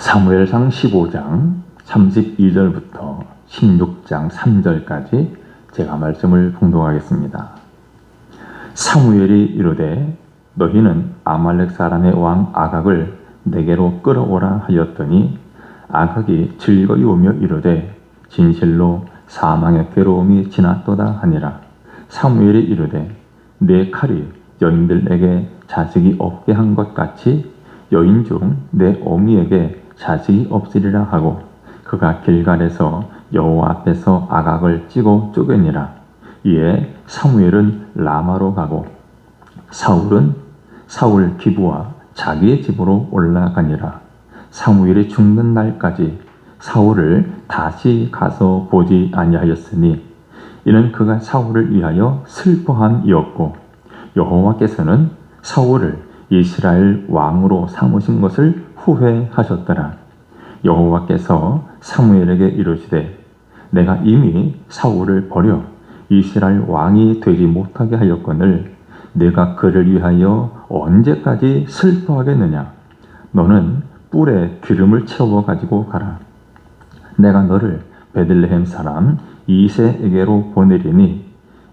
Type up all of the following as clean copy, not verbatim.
사무엘상 15장 32절부터 16장 3절까지 제가 말씀을 봉독하겠습니다. 사무엘이 이르되 너희는 아말렉 사람의 왕 아각을 내게로 끌어오라 하였더니 아각이 즐거이 오며 이르되 진실로 사망의 괴로움이 지났도다 하니라. 사무엘이 이르되 내 칼이 여인들에게 자식이 없게 한 것 같이 여인 중 내 어미에게 자식이 없으리라 하고 그가 길갈에서 여호와 앞에서 아각을 찌고 쪼개니라. 이에 사무엘은 라마로 가고 사울 기브와 자기의 집으로 올라가니라. 사무엘이 죽는 날까지 사울을 다시 가서 보지 아니하였으니 이는 그가 사울을 위하여 슬퍼함이었고 여호와께서는 사울을 이스라엘 왕으로 삼으신 것을 후회하셨더라. 여호와께서 사무엘에게 이르시되 내가 이미 사울을 버려 이스라엘 왕이 되지 못하게 하였거늘 내가 그를 위하여 언제까지 슬퍼하겠느냐. 너는 뿔에 기름을 채워 가지고 가라. 내가 너를 베들레헴 사람 이새에게로 보내리니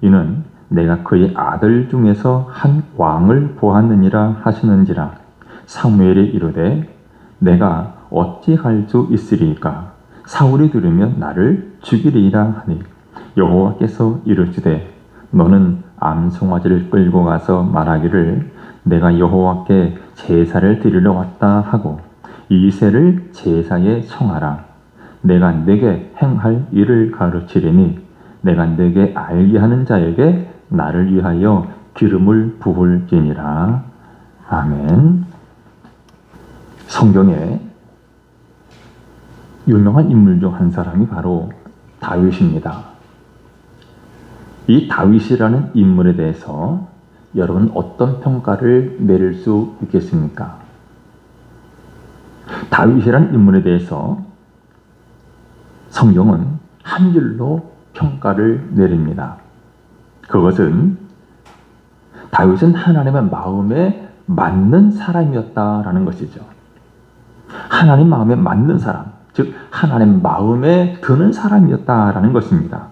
이는 내가 그의 아들 중에서 한 왕을 보았느니라 하시는지라. 사무엘이 이르되 내가 어찌 할 수 있으리이까. 사울이 들으면 나를 죽이리이다 하니 여호와께서 이르시되 너는 암송아지를 끌고 가서 말하기를 내가 여호와께 제사를 드리러 왔다 하고 이새를 제사에 청하라. 내가 네게 행할 일을 가르치리니 내가 네게 알게 하는 자에게 나를 위하여 기름을 부을지니라. 아멘. 성경에 유명한 인물 중 한 사람이 바로 다윗입니다. 이 다윗이라는 인물에 대해서 여러분 어떤 평가를 내릴 수 있겠습니까? 다윗이라는 인물에 대해서 성경은 한 줄로 평가를 내립니다. 그것은 다윗은 하나님의 마음에 맞는 사람이었다라는 것이죠. 하나님 마음에 맞는 사람, 즉 하나님 마음에 드는 사람이었다라는 것입니다.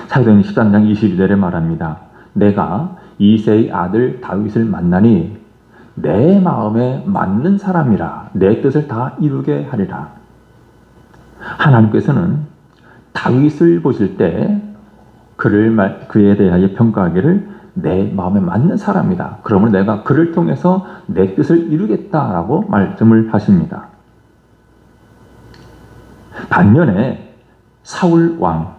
사도행전 13장 22절에 말합니다. 내가 이새의 아들 다윗을 만나니 내 마음에 맞는 사람이라 내 뜻을 다 이루게 하리라. 하나님께서는 다윗을 보실 때 그에 대하여 평가하기를 내 마음에 맞는 사람이다. 그러므로 내가 그를 통해서 내 뜻을 이루겠다라고 말씀을 하십니다. 반면에 사울 왕,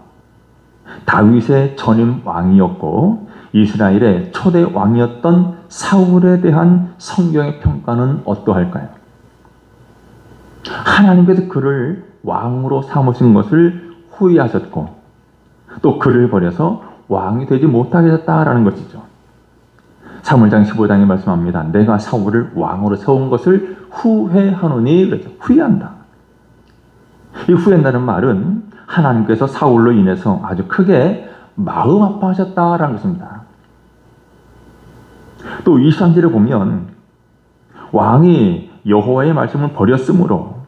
다윗의 전임 왕이었고 이스라엘의 초대 왕이었던 사울에 대한 성경의 평가는 어떠할까요? 하나님께서 그를 왕으로 삼으신 것을 후회하셨고 또 그를 버려서 왕이 되지 못하게 됐다라는 것이죠. 사무엘상 15장에 말씀합니다. 내가 사울을 왕으로 세운 것을 후회하노니, 그래서 후회한다. 이 후회한다는 말은 하나님께서 사울로 인해서 아주 크게 마음 아파하셨다라는 것입니다. 또 23절에 보면 왕이 여호와의 말씀을 버렸으므로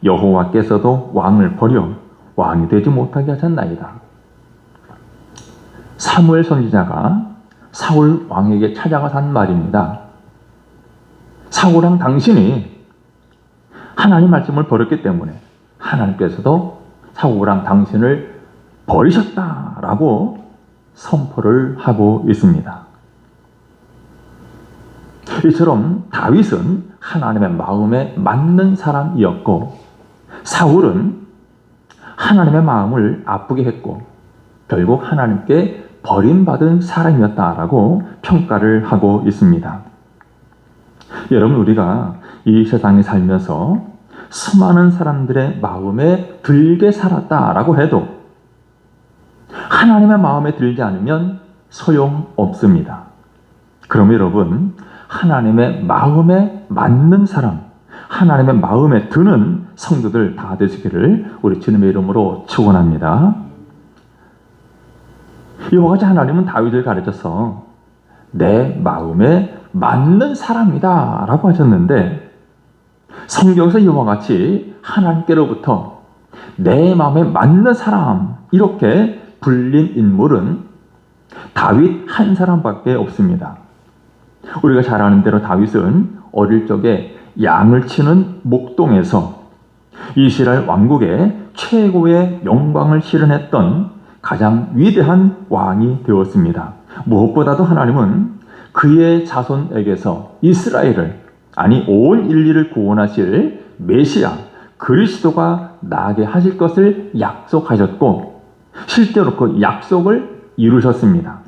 여호와께서도 왕을 버려 왕이 되지 못하게 하셨나이다. 사무엘 선지자가 사울 왕에게 찾아가서 한 말입니다. 사울왕 당신이 하나님 말씀을 버렸기 때문에 하나님께서도 사울왕 당신을 버리셨다라고 선포를 하고 있습니다. 이처럼 다윗은 하나님의 마음에 맞는 사람이었고 사울은 하나님의 마음을 아프게 했고 결국 하나님께 버림받은 사람이었다라고 평가를 하고 있습니다. 여러분, 우리가 이 세상에 살면서 수많은 사람들의 마음에 들게 살았다라고 해도 하나님의 마음에 들지 않으면 소용없습니다. 그럼 여러분, 하나님의 마음에 맞는 사람, 하나님의 마음에 드는 성도들 다 되시기를 우리 주님의 이름으로 축원합니다. 이와 같이 하나님은 다윗을 가르쳐서 내 마음에 맞는 사람이다 라고 하셨는데 성경에서 이와 같이 하나님께로부터 내 마음에 맞는 사람 이렇게 불린 인물은 다윗 한 사람밖에 없습니다. 우리가 잘 아는 대로 다윗은 어릴 적에 양을 치는 목동에서 이스라엘 왕국의 최고의 영광을 실현했던 가장 위대한 왕이 되었습니다. 무엇보다도 하나님은 그의 자손에게서 이스라엘을, 아니 온 인류를 구원하실 메시아 그리스도가 나게 하실 것을 약속하셨고 실제로 그 약속을 이루셨습니다.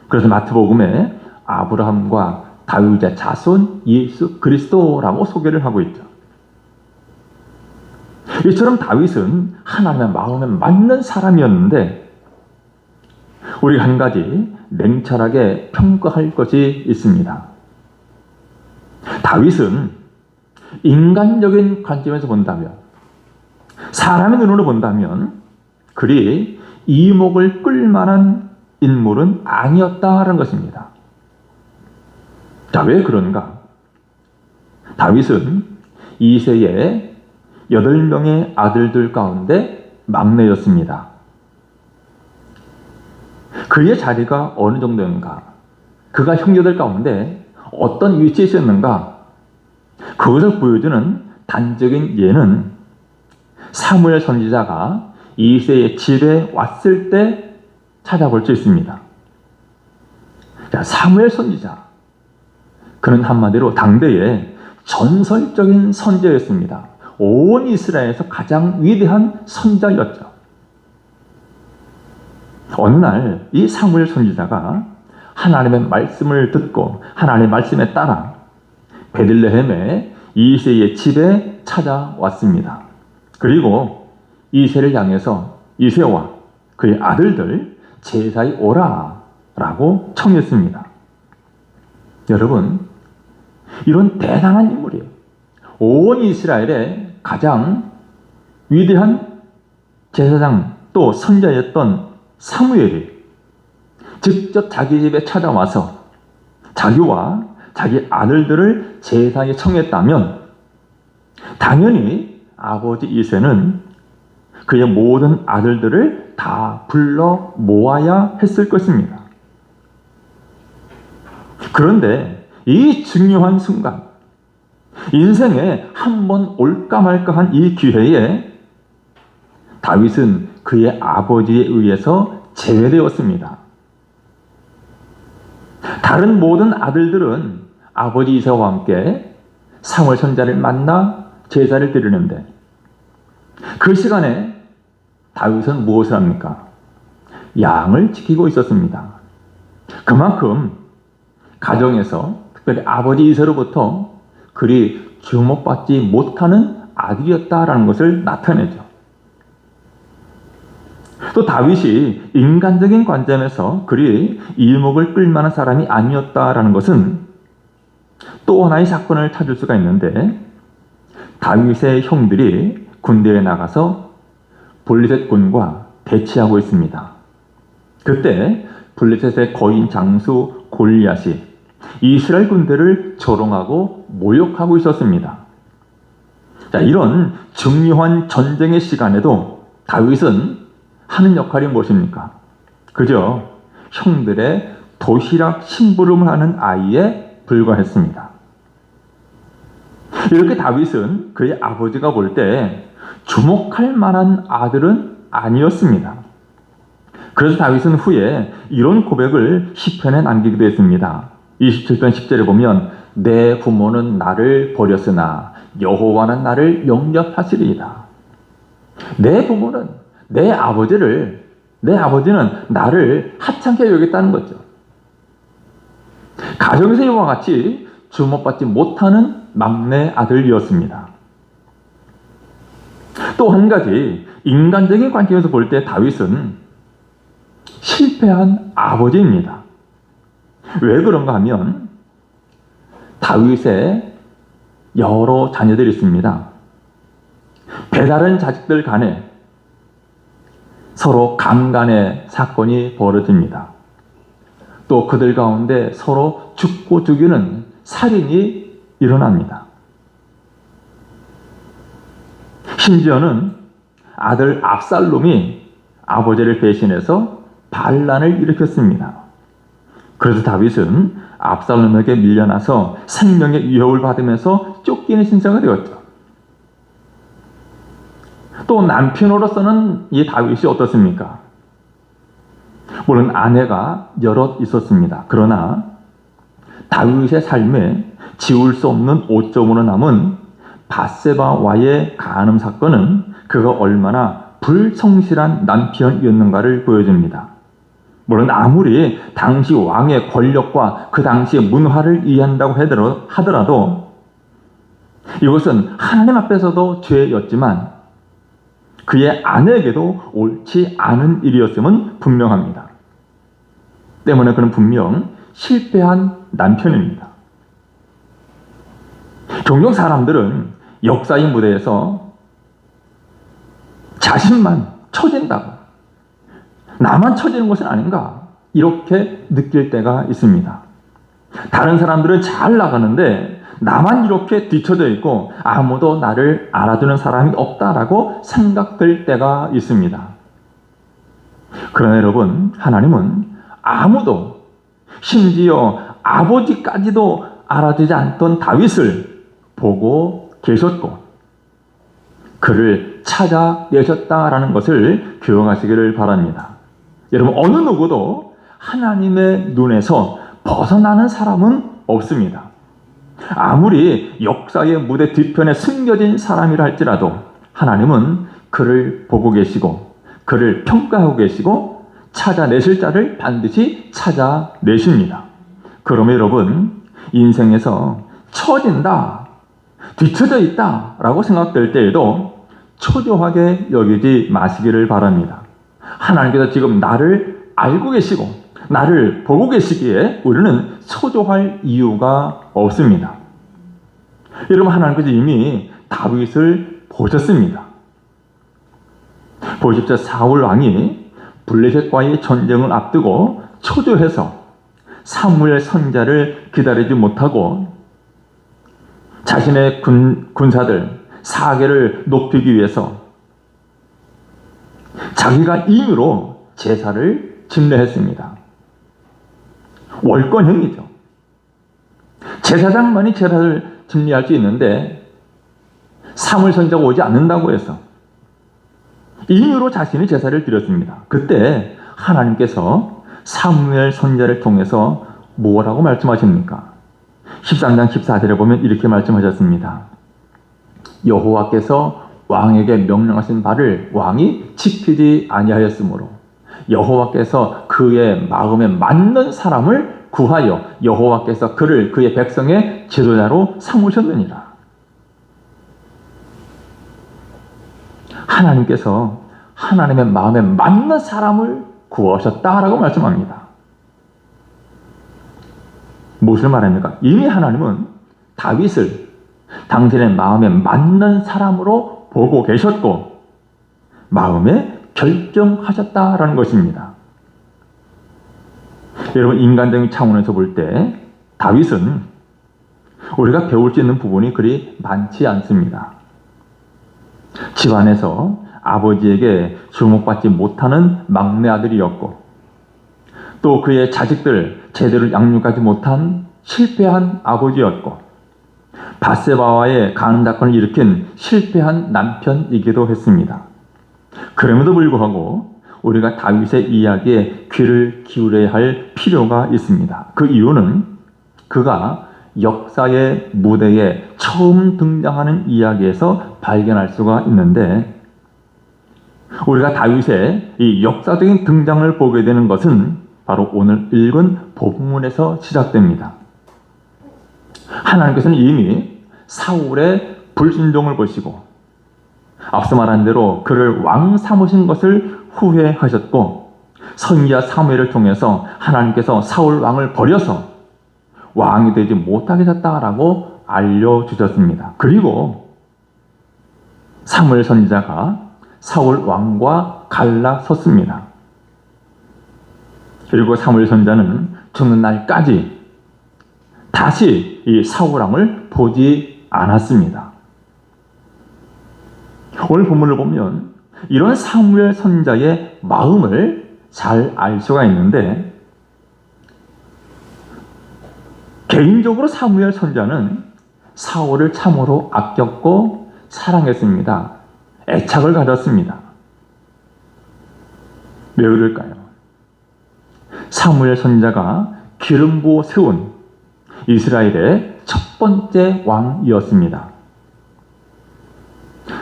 그래서 마태복음에 아브라함과 다윗의 자손 예수 그리스도라고 소개를 하고 있죠. 이처럼 다윗은 하나님의 마음에 맞는 사람이었는데 우리가 한 가지 냉철하게 평가할 것이 있습니다. 다윗은 인간적인 관점에서 본다면, 사람의 눈으로 본다면 그리 이목을 끌만한 인물은 아니었다는 것입니다. 자, 왜 그런가? 다윗은 이새의 8명의 아들들 가운데 막내였습니다. 그의 자리가 어느 정도인가? 그가 형제들 가운데 어떤 위치에 있었는가? 그것을 보여주는 단적인 예는 사무엘 선지자가 이새의 집에 왔을 때 찾아볼 수 있습니다. 자, 사무엘 선지자. 그는 한마디로 당대의 전설적인 선지자였습니다. 온 이스라엘에서 가장 위대한 선지자였죠. 어느 날 이 사무엘 선지자가 하나님의 말씀을 듣고 하나님의 말씀에 따라 베들레헴의 이새의 집에 찾아왔습니다. 그리고 이새를 향해서 이새와 그의 아들들 제사에 오라 라고 청했습니다. 여러분, 이런 대단한 인물이에요. 온 이스라엘의 가장 위대한 제사장 또 선지자였던 사무엘이 직접 자기 집에 찾아와서 자기와 자기 아들들을 제사에 청했다면 당연히 아버지 이새는 그의 모든 아들들을 다 불러 모아야 했을 것입니다. 그런데 이 중요한 순간, 인생에 한 번 올까 말까한 이 기회에 다윗은 그의 아버지에 의해서 제외되었습니다. 다른 모든 아들들은 아버지 이새와 함께 사무엘 선지자를 만나 제사를 드리는데 그 시간에 다윗은 무엇을 합니까? 양을 지키고 있었습니다. 그만큼 가정에서 특별히 아버지 이새로부터 그리 주목받지 못하는 아들이었다라는 것을 나타내죠. 또 다윗이 인간적인 관점에서 그리 이목을 끌만한 사람이 아니었다라는 것은 또 하나의 사건을 찾을 수가 있는데 다윗의 형들이 군대에 나가서 블레셋 군과 대치하고 있습니다. 그때 블레셋의 거인 장수 골리앗이 이스라엘 군대를 조롱하고 모욕하고 있었습니다. 자, 이런 중요한 전쟁의 시간에도 다윗은 하는 역할이 무엇입니까? 그저 형들의 도시락 심부름을 하는 아이에 불과했습니다. 이렇게 다윗은 그의 아버지가 볼 때 주목할 만한 아들은 아니었습니다. 그래서 다윗은 후에 이런 고백을 시편에 남기기도 했습니다. 27편 10절에 보면 내 부모는 나를 버렸으나 여호와는 나를 영접하시리이다. 내 부모는 내 아버지는 나를 하찮게 여겼다는 거죠. 가정에서 이와 같이 주목받지 못하는 막내 아들이었습니다. 또 한 가지 인간적인 관점에서 볼 때 다윗은 실패한 아버지입니다. 왜 그런가 하면 다윗의 여러 자녀들이 있습니다. 배다른 자식들 간에 서로 강간의 사건이 벌어집니다. 또 그들 가운데 서로 죽고 죽이는 살인이 일어납니다. 심지어는 아들 압살롬이 아버지를 배신해서 반란을 일으켰습니다. 그래서 다윗은 압살롬에게 밀려나서 생명의 위협을 받으면서 쫓기는 신세가 되었죠. 또 남편으로서는 이 다윗이 어떻습니까? 물론 아내가 여럿 있었습니다. 그러나 다윗의 삶에 지울 수 없는 오점으로 남은 밧세바와의 간음 사건은 그가 얼마나 불성실한 남편이었는가를 보여줍니다. 물론 아무리 당시 왕의 권력과 그 당시의 문화를 이해한다고 하더라도 이것은 하나님 앞에서도 죄였지만 그의 아내에게도 옳지 않은 일이었음은 분명합니다. 때문에 그는 분명 실패한 남편입니다. 종종 사람들은 역사의 무대에서 자신만 처진다고, 나만 처지는 것은 아닌가 이렇게 느낄 때가 있습니다. 다른 사람들은 잘 나가는데 나만 이렇게 뒤처져 있고 아무도 나를 알아주는 사람이 없다라고 생각될 때가 있습니다. 그러나 여러분, 하나님은 아무도, 심지어 아버지까지도 알아주지 않던 다윗을 보고 계셨고 그를 찾아내셨다라는 것을 기억하시기를 바랍니다. 여러분, 어느 누구도 하나님의 눈에서 벗어나는 사람은 없습니다. 아무리 역사의 무대 뒤편에 숨겨진 사람이라 할지라도 하나님은 그를 보고 계시고 그를 평가하고 계시고 찾아내실 자를 반드시 찾아내십니다. 그러면 여러분, 인생에서 처진다, 뒤처져 있다 라고 생각될 때에도 초조하게 여기지 마시기를 바랍니다. 하나님께서 지금 나를 알고 계시고 나를 보고 계시기에 우리는 초조할 이유가 없습니다. 여러분, 하나님께서 이미 다윗을 보셨습니다. 보십시오. 사울 왕이 블레셋과의 전쟁을 앞두고 초조해서 사무엘 선지자를 기다리지 못하고 자신의 군사들 사계를 높이기 위해서 자기가 임의로 제사를 집례했습니다. 월권형이죠. 제사장만이 제사를 집례할 수 있는데 사무엘 선지자가 오지 않는다고 해서 임의로 자신이 제사를 드렸습니다. 그때 하나님께서 사무엘 선지자를 통해서 뭐라고 말씀하십니까? 13장 14절에 보면 이렇게 말씀하셨습니다. 여호와께서 왕에게 명령하신 바를 왕이 지키지 아니하였으므로 여호와께서 그의 마음에 맞는 사람을 구하여 여호와께서 그를 그의 백성의 지도자로 삼으셨느니라. 하나님께서 하나님의 마음에 맞는 사람을 구하셨다라고 말씀합니다. 무엇을 말합니까? 이미 하나님은 다윗을 당신의 마음에 맞는 사람으로 보고 계셨고 마음에 결정하셨다라는 것입니다. 여러분, 인간적인 차원에서 볼 때 다윗은 우리가 배울 수 있는 부분이 그리 많지 않습니다. 집안에서 아버지에게 주목받지 못하는 막내 아들이었고 또 그의 자식들 제대로 양육하지 못한 실패한 아버지였고 밧세바와의 간음 사건을 일으킨 실패한 남편이기도 했습니다. 그럼에도 불구하고 우리가 다윗의 이야기에 귀를 기울여야 할 필요가 있습니다. 그 이유는 그가 역사의 무대에 처음 등장하는 이야기에서 발견할 수가 있는데 우리가 다윗의 이 역사적인 등장을 보게 되는 것은 바로 오늘 읽은 본문에서 시작됩니다. 하나님께서는 이미 사울의 불순종을 보시고 앞서 말한 대로 그를 왕 삼으신 것을 후회하셨고 선지자 사무엘을 통해서 하나님께서 사울 왕을 버려서 왕이 되지 못하게 하셨다라고 알려주셨습니다. 그리고 사무엘 선지자가 사울 왕과 갈라섰습니다. 그리고 사무엘 선지자는 죽는 날까지 다시 이 사울 왕을 보지 않았습니다. 오늘 본문을 보면 이런 사무엘 선지자의 마음을 잘 알 수가 있는데, 개인적으로 사무엘 선지자는 사울을 참으로 아꼈고 사랑했습니다. 애착을 가졌습니다. 왜 그럴까요? 사무엘 선지자가 기름 부어 세운 이스라엘의 첫 번째 왕이었습니다.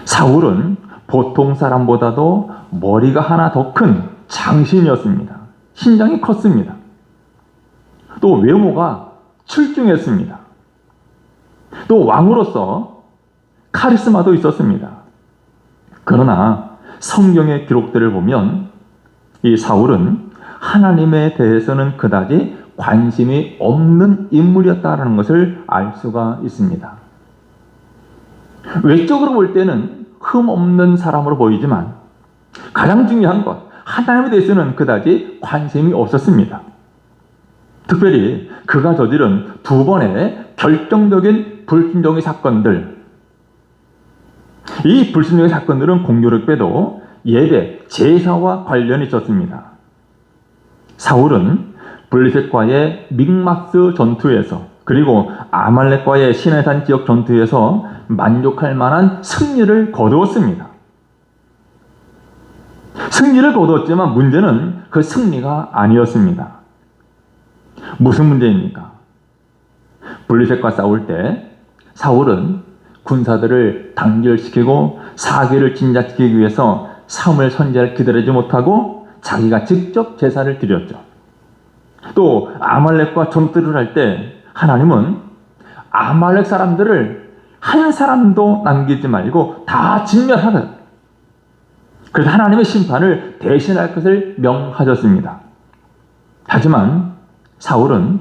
사울은 보통 사람보다도 머리가 하나 더 큰 장신이었습니다. 신장이 컸습니다. 또 외모가 출중했습니다. 또 왕으로서 카리스마도 있었습니다. 그러나 성경의 기록들을 보면 이 사울은 하나님에 대해서는 그다지 관심이 없는 인물이었다는 것을 알 수가 있습니다. 외적으로 볼 때는 흠없는 사람으로 보이지만 가장 중요한 것, 하나님에 대해서는 그다지 관심이 없었습니다. 특별히 그가 저지른 두 번의 결정적인 불순종의 사건들, 이 불순종의 사건들은 공교롭게도 예배, 제사와 관련이 있었습니다. 사울은 블레셋과의 믹마스 전투에서, 그리고 아말렉과의 시내산 지역 전투에서 만족할 만한 승리를 거두었습니다. 승리를 거두었지만 문제는 그 승리가 아니었습니다. 무슨 문제입니까? 블레셋과 싸울 때 사울은 군사들을 단결시키고 사기를 진작시키기 위해서 사무엘 선지자를 기다리지 못하고 자기가 직접 제사를 드렸죠. 또 아말렉과 전투를 할 때 하나님은 아말렉 사람들을 한 사람도 남기지 말고 다 진멸하라. 그래서 하나님의 심판을 대신할 것을 명하셨습니다. 하지만 사울은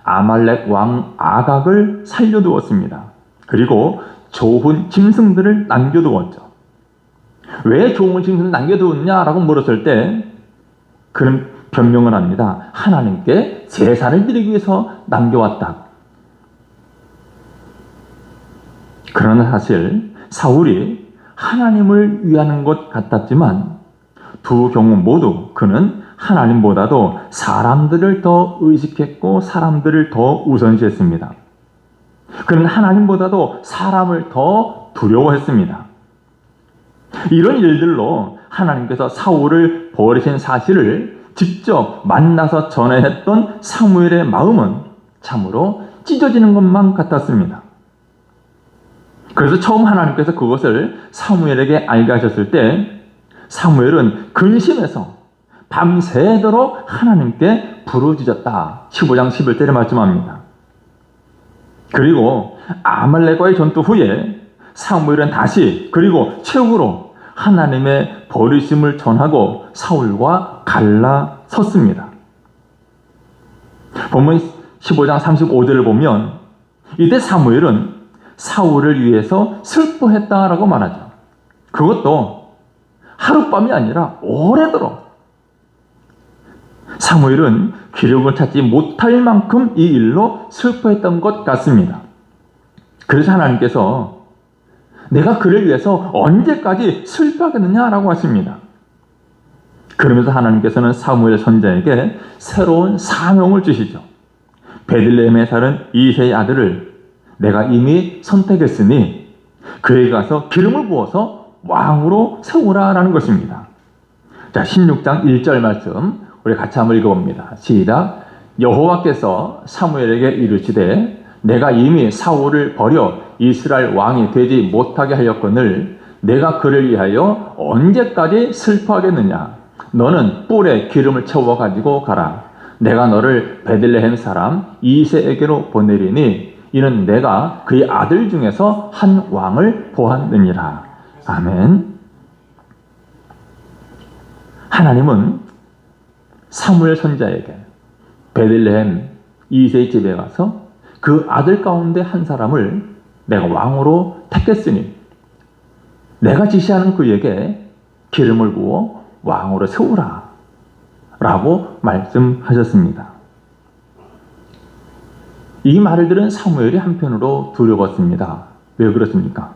아말렉 왕 아각을 살려두었습니다. 그리고 좋은 짐승들을 남겨두었죠. 왜 좋은 짐승을 남겨두었냐라고 물었을 때 그는 변명을 합니다. 하나님께 제사를 드리기 위해서 남겨왔다. 그러나 사실 사울이 하나님을 위하는 것 같았지만 두 경우 모두 그는 하나님보다도 사람들을 더 의식했고 사람들을 더 우선시했습니다. 그는 하나님보다도 사람을 더 두려워했습니다. 이런 일들로 하나님께서 사울을 버리신 사실을 직접 만나서 전해했던 사무엘의 마음은 참으로 찢어지는 것만 같았습니다. 그래서 처음 하나님께서 그것을 사무엘에게 알게 하셨을 때 사무엘은 근심해서 밤새도록 하나님께 부르짖었다. 15장 11절에 말씀합니다. 그리고 아말렉과의 전투 후에 사무엘은 다시 그리고 최후로 하나님의 버리심을 전하고 사울과 갈라섰습니다. 본문 15장 35절을 보면 이때 사무엘은 사울을 위해서 슬퍼했다라고 말하죠. 그것도 하룻밤이 아니라 오래도록. 사무엘은 기록을 찾지 못할 만큼 이 일로 슬퍼했던 것 같습니다. 그래서 하나님께서 내가 그를 위해서 언제까지 슬퍼하겠느냐라고 하십니다. 그러면서 하나님께서는 사무엘 선지자에게 새로운 사명을 주시죠. 베들레헴에 사는 이새의 아들을 내가 이미 선택했으니 그에게 가서 기름을 부어서 왕으로 세우라라는 것입니다. 자, 16장 1절 말씀 우리 같이 한번 읽어봅니다. 시작. 여호와께서 사무엘에게 이르시되 내가 이미 사울을 버려 이스라엘 왕이 되지 못하게 하였거늘 내가 그를 위하여 언제까지 슬퍼하겠느냐. 너는 뿔에 기름을 채워 가지고 가라. 내가 너를 베들레헴 사람 이새에게로 보내리니 이는 내가 그의 아들 중에서 한 왕을 보았느니라. 아멘. 하나님은 사무엘 선지자에게 베들레헴 이새의 집에 가서 그 아들 가운데 한 사람을 내가 왕으로 택했으니 내가 지시하는 그에게 기름을 부어 왕으로 세우라 라고 말씀하셨습니다. 이 말을 들은 사무엘이 한편으로 두려웠습니다. 왜 그렇습니까?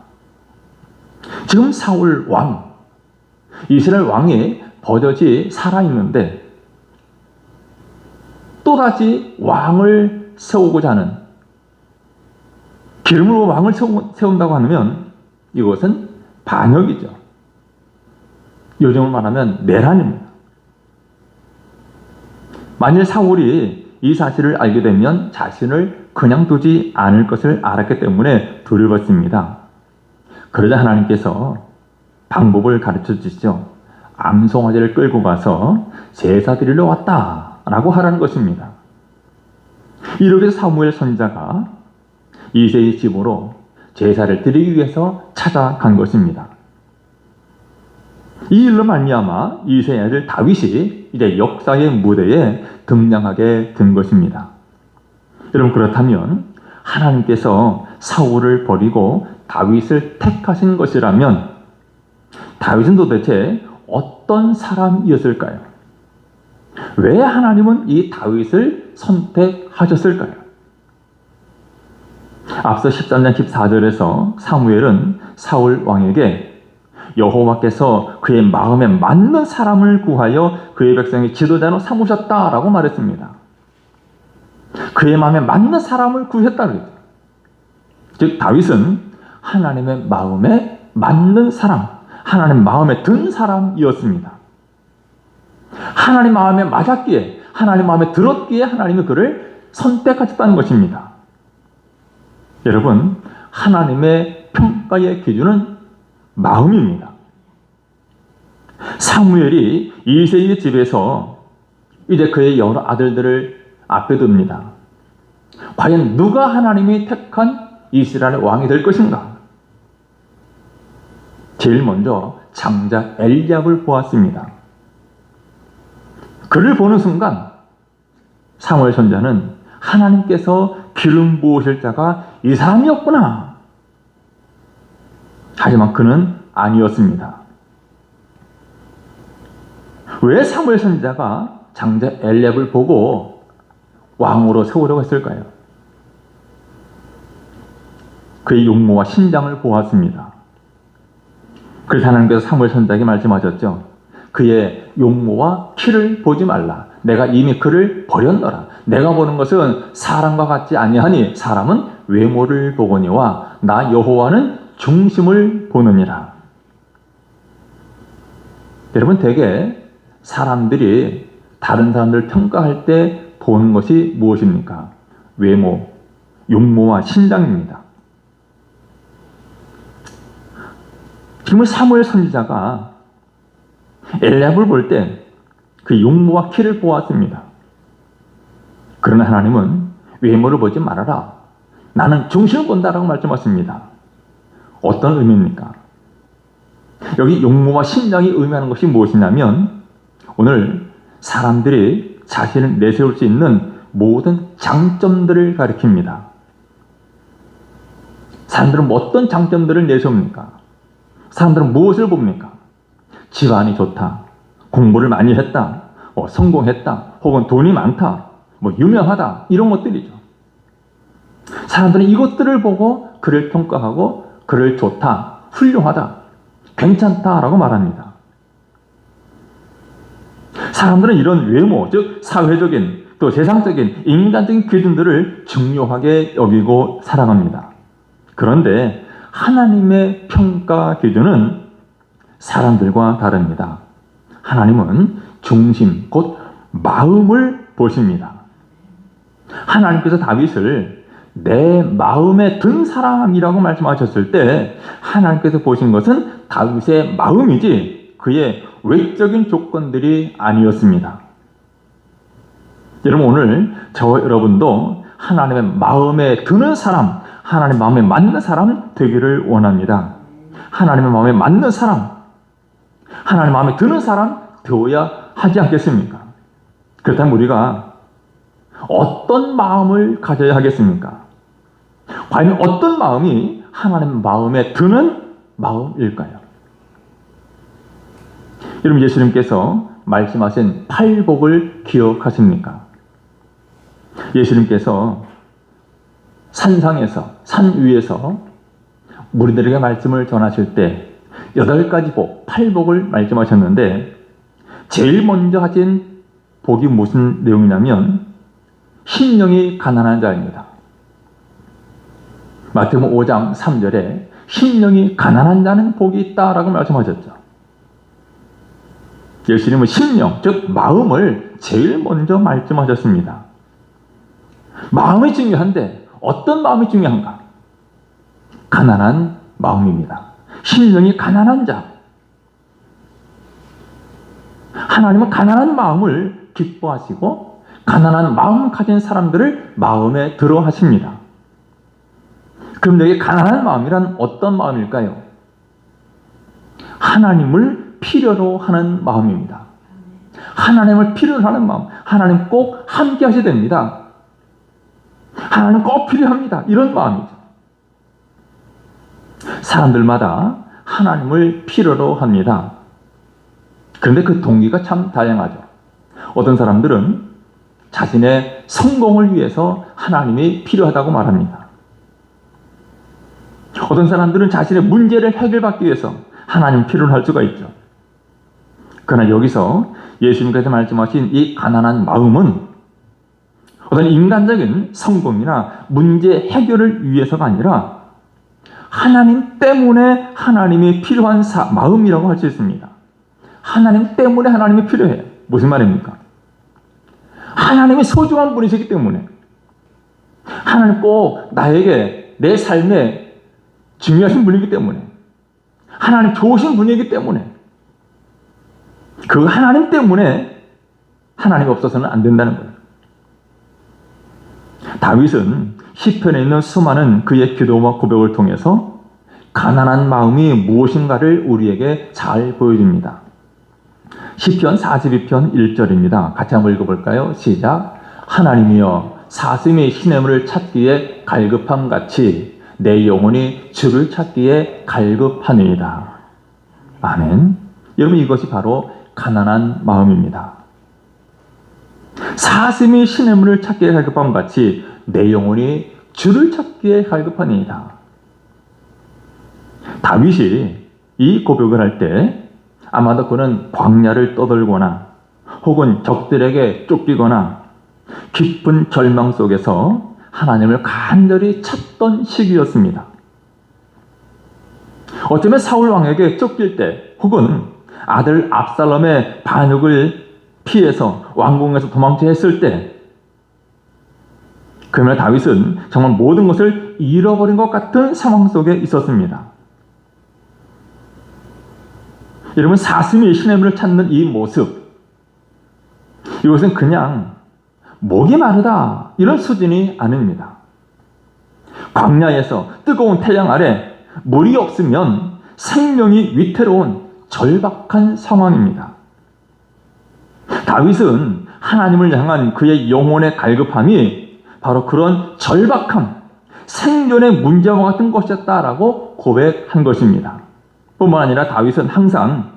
지금 사울 왕, 이스라엘 왕이 버젓이 살아있는데 또다시 왕을 세우고자 하는, 기름으로 왕을 세운다고 하면 이것은 반역이죠. 요즘으로 말하면 내란입니다. 만일 사울이 이 사실을 알게 되면 자신을 그냥 두지 않을 것을 알았기 때문에 두려웠습니다. 그러자 하나님께서 방법을 가르쳐 주시죠. 암송아지를 끌고 가서 제사 드리러 왔다라고 하라는 것입니다. 이렇게 사무엘 선지자가 이새의 집으로 제사를 드리기 위해서 찾아간 것입니다. 이 일로 말미암아 이새의 아들 다윗이 이제 역사의 무대에 등장하게 된 것입니다. 여러분, 그렇다면 하나님께서 사울을 버리고 다윗을 택하신 것이라면 다윗은 도대체 어떤 사람이었을까요? 왜 하나님은 이 다윗을 선택하셨을까요? 앞서 13장 14절에서 사무엘은 사울 왕에게 여호와께서 그의 마음에 맞는 사람을 구하여 그의 백성의 지도자로 삼으셨다라고 말했습니다. 그의 마음에 맞는 사람을 구했다고 했죠. 즉 다윗은 하나님의 마음에 맞는 사람, 하나님 마음에 든 사람이었습니다. 하나님 마음에 맞았기에, 하나님 마음에 들었기에 하나님이 그를 선택하셨다는 것입니다. 여러분, 하나님의 평가의 기준은 마음입니다. 사무엘이 이새의 집에서 이제 그의 여러 아들들을 앞에 둡니다. 과연 누가 하나님이 택한 이스라엘의 왕이 될 것인가? 제일 먼저 장자 엘리압을 보았습니다. 그를 보는 순간 사무엘 선지자는 하나님께서 기름 부으실 자가 이 사람이었구나. 하지만 그는 아니었습니다. 왜 사무엘 선지자가 장자 엘리압을 보고 왕으로 세우려고 했을까요? 그의 용모와 신장을 보았습니다. 그래서 하나님께서 사무엘 선지자에게 말씀하셨죠. 그의 용모와 키를 보지 말라. 내가 이미 그를 버렸노라. 내가 보는 것은 사람과 같지 아니하니 사람은 외모를 보거니와 나 여호와는 중심을 보느니라. 여러분, 대개 사람들이 다른 사람들을 평가할 때 보는 것이 무엇입니까? 외모, 용모와 신장입니다. 지금 사무엘 선지자가 엘리압을 볼 때 그 용모와 키를 보았습니다. 그러나 하나님은 외모를 보지 말아라. 나는 중심을 본다라고 말씀하십니다. 어떤 의미입니까? 여기 용모와 신장이 의미하는 것이 무엇이냐면 오늘 사람들이 자신을 내세울 수 있는 모든 장점들을 가리킵니다. 사람들은 어떤 장점들을 내세웁니까? 사람들은 무엇을 봅니까? 집안이 좋다, 공부를 많이 했다, 성공했다, 혹은 돈이 많다, 유명하다, 이런 것들이죠. 사람들은 이것들을 보고 그를 평가하고 그를 좋다, 훌륭하다, 괜찮다라고 말합니다. 사람들은 이런 외모, 즉 사회적인 또 세상적인 인간적인 기준들을 중요하게 여기고 살아갑니다. 그런데 하나님의 평가 기준은 사람들과 다릅니다. 하나님은 중심, 곧 마음을 보십니다. 하나님께서 다윗을 내 마음에 든 사람이라고 말씀하셨을 때 하나님께서 보신 것은 다윗의 마음이지 그의 외적인 조건들이 아니었습니다. 여러분, 오늘 저와 여러분도 하나님의 마음에 드는 사람, 하나님의 마음에 맞는 사람 되기를 원합니다. 하나님의 마음에 맞는 사람, 하나님의 마음에 드는 사람 되어야 하지 않겠습니까? 그렇다면 우리가 어떤 마음을 가져야 하겠습니까? 과연 어떤 마음이 하나님 마음에 드는 마음일까요? 여러분, 예수님께서 말씀하신 팔복을 기억하십니까? 예수님께서 산상에서, 산 위에서 무리들에게 말씀을 전하실 때 8가지 복, 8복을 말씀하셨는데 제일 먼저 하신 복이 무슨 내용이냐면 심령이 가난한 자입니다. 마태복음 5장 3절에 심령이 가난한 자는 복이 있다라고 말씀하셨죠. 예수님은 심령, 즉 마음을 제일 먼저 말씀하셨습니다. 마음이 중요한데 어떤 마음이 중요한가? 가난한 마음입니다. 심령이 가난한 자. 하나님은 가난한 마음을 기뻐하시고 가난한 마음 가진 사람들을 마음에 들어 하십니다. 그럼 여기 가난한 마음이란 어떤 마음일까요? 하나님을 필요로 하는 마음입니다. 하나님을 필요로 하는 마음. 하나님 꼭 함께 하셔야 됩니다. 하나님 꼭 필요합니다. 이런 마음이죠. 사람들마다 하나님을 필요로 합니다. 그런데 그 동기가 참 다양하죠. 어떤 사람들은 자신의 성공을 위해서 하나님이 필요하다고 말합니다. 어떤 사람들은 자신의 문제를 해결받기 위해서 하나님 필요로 할 수가 있죠. 그러나 여기서 예수님께서 말씀하신 이 가난한 마음은 어떤 인간적인 성공이나 문제 해결을 위해서가 아니라 하나님 때문에 하나님이 필요한 마음이라고 할 수 있습니다. 하나님 때문에 하나님이 필요해요. 무슨 말입니까? 하나님이 소중한 분이시기 때문에 하나님 꼭 나에게 내 삶에 중요하신 분이기 때문에 하나님 좋으신 분이기 때문에 그 하나님 때문에 하나님 없어서는 안 된다는 거예요. 다윗은 시편에 있는 수많은 그의 기도와 고백을 통해서 가난한 마음이 무엇인가를 우리에게 잘 보여줍니다. 시편 42편 1절입니다. 같이 한번 읽어볼까요? 시작. 하나님이여 사슴이 시냇물을 찾기에 갈급함같이 내 영혼이 주를 찾기에 갈급하니이다. 아멘. 여러분 이것이 바로 가난한 마음입니다. 사슴이 시냇물을 찾기에 갈급함같이 내 영혼이 주를 찾기에 갈급하니이다. 다윗이 이 고백을 할 때 아마도 그는 광야를 떠돌거나 혹은 적들에게 쫓기거나 깊은 절망 속에서 하나님을 간절히 찾던 시기였습니다. 어쩌면 사울 왕에게 쫓길 때 혹은 아들 압살롬의 반역을 피해서 왕궁에서 도망쳐 했을 때 그러면 다윗은 정말 모든 것을 잃어버린 것 같은 상황 속에 있었습니다. 여러분 사슴이 시냇물을 찾는 이 모습 이것은 그냥 목이 마르다 이런 수준이 아닙니다. 광야에서 뜨거운 태양 아래 물이 없으면 생명이 위태로운 절박한 상황입니다. 다윗은 하나님을 향한 그의 영혼의 갈급함이 바로 그런 절박함, 생존의 문제와 같은 것이었다라고 고백한 것입니다. 뿐만 아니라 다윗은 항상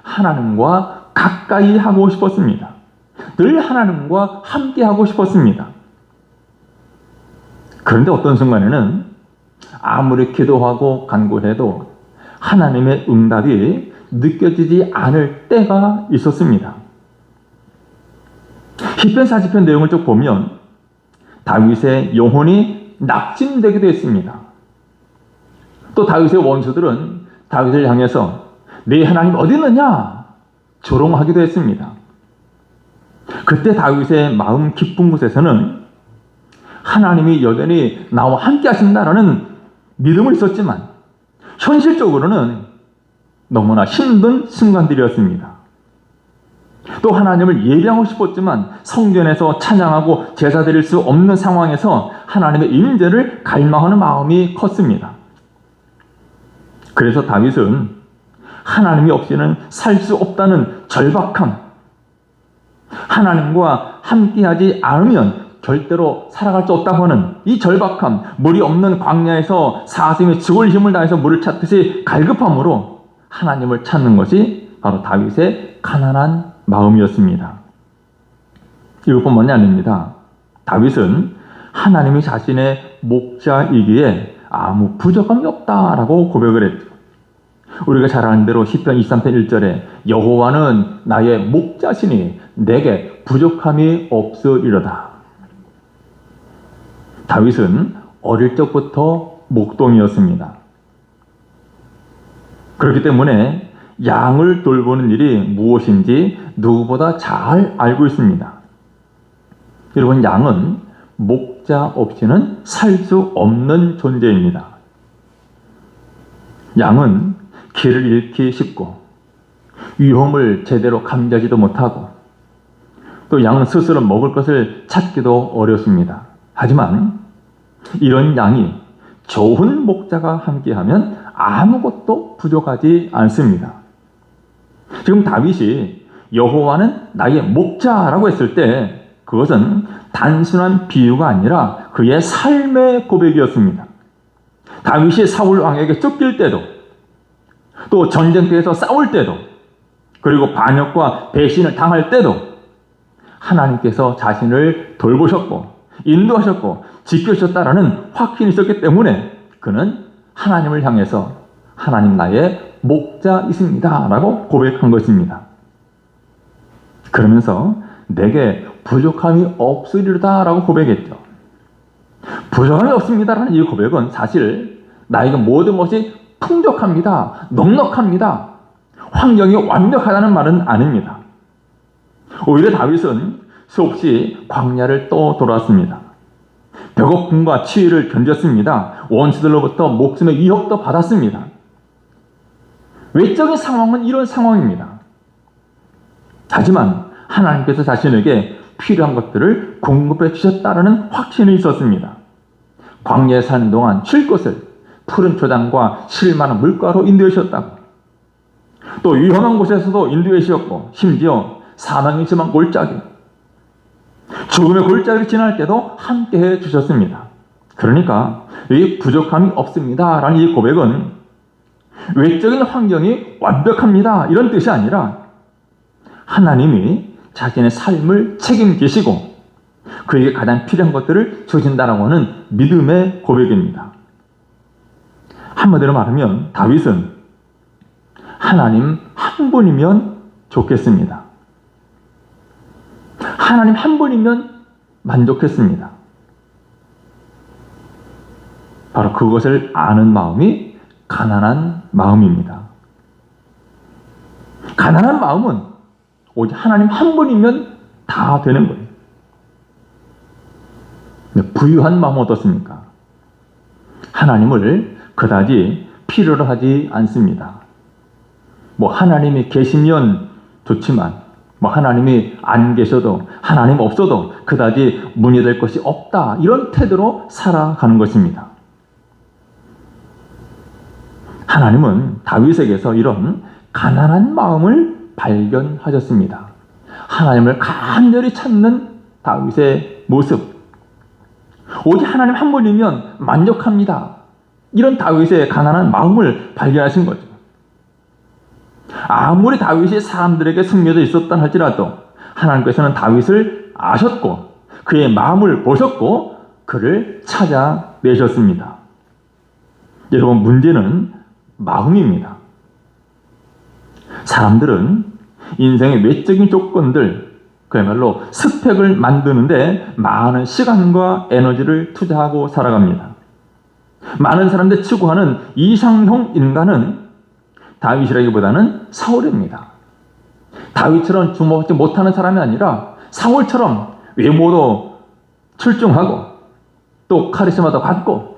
하나님과 가까이 하고 싶었습니다. 늘 하나님과 함께 하고 싶었습니다. 그런데 어떤 순간에는 아무리 기도하고 간구해도 하나님의 응답이 느껴지지 않을 때가 있었습니다. 시편 40편 내용을 쭉 보면 다윗의 영혼이 낙심되기도 했습니다. 또 다윗의 원수들은 다윗을 향해서 네 하나님 어디 있느냐 조롱하기도 했습니다. 그때 다윗의 마음 깊은 곳에서는 하나님이 여전히 나와 함께 하신다라는 믿음은 있었지만 현실적으로는 너무나 힘든 순간들이었습니다. 또 하나님을 예배하고 싶었지만 성전에서 찬양하고 제사 드릴 수 없는 상황에서 하나님의 임재를 갈망하는 마음이 컸습니다. 그래서 다윗은 하나님이 없이는 살 수 없다는 절박함, 하나님과 함께하지 않으면 절대로 살아갈 수 없다고 하는 이 절박함, 물이 없는 광야에서 사슴이 죽을 힘을 다해서 물을 찾듯이 갈급함으로 하나님을 찾는 것이 바로 다윗의 가난한 마음이었습니다. 이것뿐만이 아닙니다. 다윗은 하나님이 자신의 목자이기에 아무 부족함이 없다라고 고백을 했죠. 우리가 잘 아는 대로 시편 23편 1절에 여호와는 나의 목자시니 내게 부족함이 없으리로다. 다윗은 어릴 적부터 목동이었습니다. 그렇기 때문에 양을 돌보는 일이 무엇인지 누구보다 잘 알고 있습니다. 여러분, 양은 목자 없이는 살 수 없는 존재입니다. 양은 길을 잃기 쉽고 위험을 제대로 감지하지도 못하고 또 양은 스스로 먹을 것을 찾기도 어렵습니다. 하지만 이런 양이 좋은 목자가 함께하면 아무것도 부족하지 않습니다. 지금 다윗이 여호와는 나의 목자라고 했을 때 그것은 단순한 비유가 아니라 그의 삶의 고백이었습니다. 다윗이 사울 왕에게 쫓길 때도 또 전쟁터에서 싸울 때도 그리고 반역과 배신을 당할 때도 하나님께서 자신을 돌보셨고 인도하셨고 지켜주셨다라는 확신이 있었기 때문에 그는 하나님을 향해서 하나님 나의 목자이십니다 라고 고백한 것입니다. 그러면서 내게 부족함이 없으리로다 라고 고백했죠. 부족함이 없습니다 라는 이 고백은 사실 나에게 모든 것이 풍족합니다, 넉넉합니다, 환경이 완벽하다는 말은 아닙니다. 오히려 다윗은 수없이 광야를 또 돌았습니다. 배고픔과 추위를 견뎠습니다. 원수들로부터 목숨의 위협도 받았습니다. 외적인 상황은 이런 상황입니다. 하지만 하나님께서 자신에게 필요한 것들을 공급해 주셨다는 확신이 있었습니다. 광야에 사는 동안 쉴 곳을 푸른 초장과 실만한 물가로 인도해 주셨다고, 또 위험한 곳에서도 인도해 주셨고, 심지어 사망이 심한 골짜기, 죽음의 골짜기를 지날 때도 함께해 주셨습니다. 그러니까 이 부족함이 없습니다 라는 이 고백은 외적인 환경이 완벽합니다 이런 뜻이 아니라 하나님이 자신의 삶을 책임지시고 그에게 가장 필요한 것들을 주신다라고 하는 믿음의 고백입니다. 한마디로 말하면 다윗은 하나님 한 분이면 좋겠습니다. 하나님 한 분이면 만족했습니다. 바로 그것을 아는 마음이 가난한 마음입니다. 가난한 마음은 오직 하나님 한 분이면 다 되는 거예요. 부유한 마음은 어떻습니까? 하나님을 그다지 필요로 하지 않습니다. 하나님이 계시면 좋지만 하나님이 안 계셔도 하나님 없어도 그다지 문제될 것이 없다 이런 태도로 살아가는 것입니다. 하나님은 다윗에게서 이런 가난한 마음을 발견하셨습니다. 하나님을 간절히 찾는 다윗의 모습, 오직 하나님 한 분이면 만족합니다. 이런 다윗의 가난한 마음을 발견하신 거죠. 아무리 다윗이 사람들에게 숨겨져 있었다 할지라도 하나님께서는 다윗을 아셨고 그의 마음을 보셨고 그를 찾아내셨습니다. 여러분, 문제는 마음입니다. 사람들은 인생의 외적인 조건들, 그야말로 스펙을 만드는데 많은 시간과 에너지를 투자하고 살아갑니다. 많은 사람들이 추구하는 이상형 인간은 다윗이라기보다는 사울입니다. 다윗처럼 주목받지 못하는 사람이 아니라 사울처럼 외모도 출중하고 또 카리스마도 갖고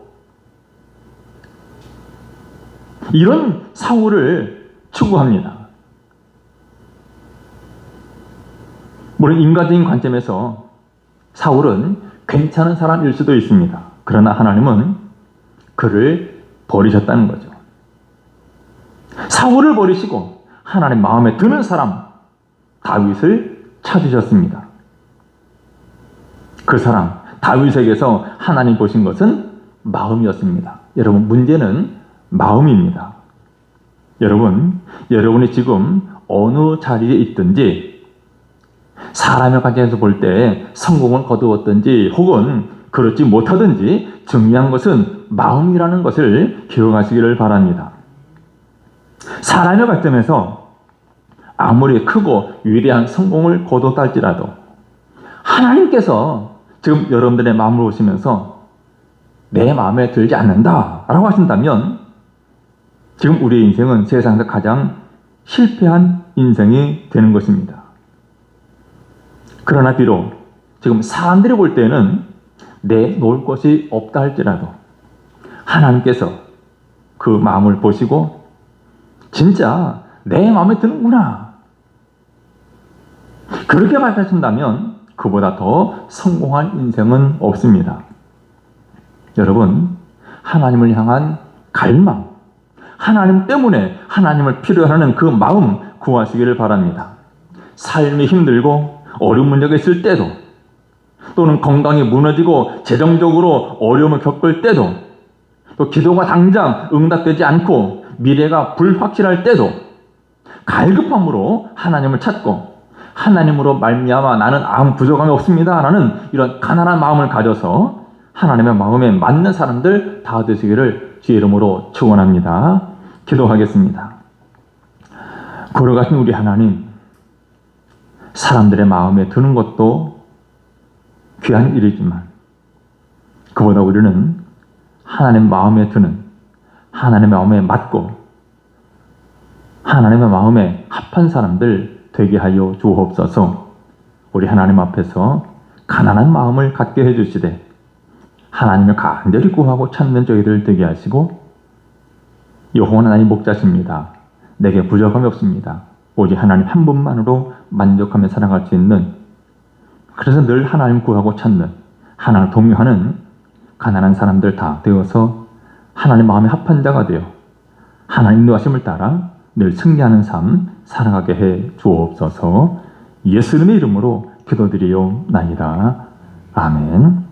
이런 사울을 추구합니다. 물론 인간적인 관점에서 사울은 괜찮은 사람일 수도 있습니다. 그러나 하나님은 그를 버리셨다는 거죠. 사울을 버리시고 하나님 마음에 드는 사람 다윗을 찾으셨습니다. 그 사람 다윗에게서 하나님 보신 것은 마음이었습니다. 여러분, 문제는 마음입니다. 여러분이 지금 어느 자리에 있든지 사람의 관점에서 볼 때 성공을 거두었든지 혹은 그렇지 못하든지 중요한 것은 마음이라는 것을 기억하시기를 바랍니다. 사람의 관점에서 아무리 크고 위대한 성공을 거뒀다 할지라도 하나님께서 지금 여러분들의 마음을 보시면서 내 마음에 들지 않는다라고 하신다면 지금 우리의 인생은 세상에서 가장 실패한 인생이 되는 것입니다. 그러나 비록 지금 사람들이 볼 때는 내놓을 것이 없다 할지라도 하나님께서 그 마음을 보시고 진짜 내 마음에 드는구나 그렇게 말씀하신다면 그보다 더 성공한 인생은 없습니다. 여러분, 하나님을 향한 갈망, 하나님 때문에 하나님을 필요로 하는 그 마음 구하시기를 바랍니다. 삶이 힘들고 어려운 문제가 있을 때도, 또는 건강이 무너지고 재정적으로 어려움을 겪을 때도, 또 기도가 당장 응답되지 않고 미래가 불확실할 때도 갈급함으로 하나님을 찾고 하나님으로 말미암아 나는 아무 부족함이 없습니다 라는 이런 가난한 마음을 가져서 하나님의 마음에 맞는 사람들 다 되시기를 주의 이름으로 축원합니다. 기도하겠습니다. 걸어가신 우리 하나님, 사람들의 마음에 드는 것도 귀한 일이지만 그보다 우리는 하나님 마음에 드는, 하나님의 마음에 맞고 하나님의 마음에 합한 사람들 되게 하여 주옵소서. 우리 하나님 앞에서 가난한 마음을 갖게 해주시되 하나님을 간절히 구하고 찾는 저희들 되게 하시고, 여호와는 나의 목자십니다. 내게 부족함이 없습니다. 오직 하나님 한 분만으로 만족하며 살아갈 수 있는, 그래서 늘 하나님 구하고 찾는, 하나님을 동요하는 가난한 사람들 다 되어서 하나님 마음에 합한 자가 되어 하나님 인도하심을 따라 늘 승리하는 삶 살아가게 해 주옵소서. 예수님의 이름으로 기도드리옵나이다. 아멘.